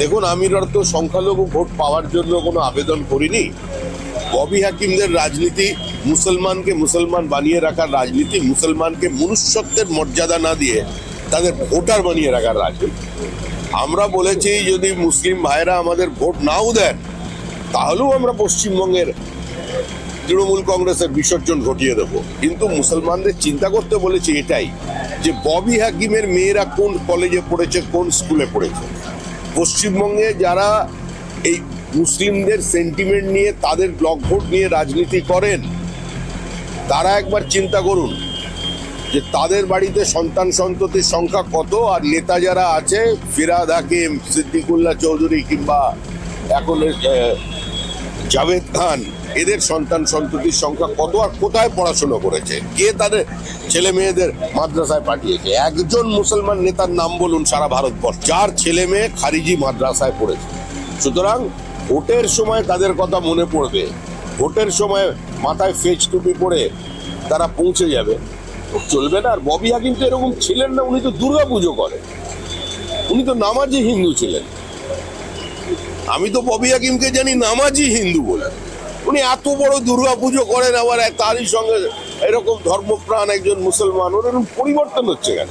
দেখুন, আমি তো সংখ্যালঘু ভোট পাওয়ার জন্য কোনো আবেদন করিনি। ববি হাকিমদের রাজনীতি মুসলমানকে মুসলমান বানিয়ে রাখার রাজনীতি, মুসলমানকে মনুষ্যত্বের মর্যাদা না দিয়ে তাদের ভোটার বানিয়ে রাখার রাজনীতি। আমরা বলেছি যদি মুসলিম ভাইরা আমাদের ভোট নাও দেন তাহলেও আমরা পশ্চিমবঙ্গের তৃণমূল কংগ্রেসের বিসর্জন ঘটিয়ে দেবো। কিন্তু মুসলমানদের চিন্তা করতে বলেছি এটাই, যে ববি হাকিমের মেয়েরা কোন কলেজে পড়েছে, কোন স্কুলে পড়েছে। পশ্চিমবঙ্গে যারা এই মুসলিমদের সেন্টিমেন্ট নিয়ে, তাদের ব্লক ভোট নিয়ে রাজনীতি করেন, তারা একবার চিন্তা করুন যে তাদের বাড়িতে সন্তান সন্ততির সংখ্যা কত, আর নেতা যারা আছে ফিরহাদ হাকিম, সিদ্দিকুল্লাহ চৌধুরী কিংবা এখন জাভেদ খান, এদের সন্তান সন্ততির সংখ্যা কত, আর কোথায় পড়াশোনা করেছে, কে তাদের ছেলে মেয়েদের মাদ্রাসায় পাঠিয়েছে। একজন মুসলমান নেতার নাম বলুন সারা ভারতবর্ষ যার ছেলে মেয়ে খারিজি মাদ্রাসায় পড়েছে। সুতরাং ভোটের সময় তাদের কথা মনে পড়বে, ভোটের সময় মাথায় ফেজ টুপি পরে তারা পৌঁছে যাবে, চলবে না। আর ববি হাকিম তো এরকম ছিলেন না, উনি তো দুর্গা পুজো করেন, উনি তো নামাজি হিন্দু ছিলেন। আমি তো ববি হাকিমকে জানি নামাজি হিন্দু বলে। উনি এত বড় দুর্গা পুজো করেন, আবার তারই সঙ্গে এরকম ধর্মপ্রাণ একজন মুসলমান, ওর এরকম পরিবর্তন হচ্ছে কেন?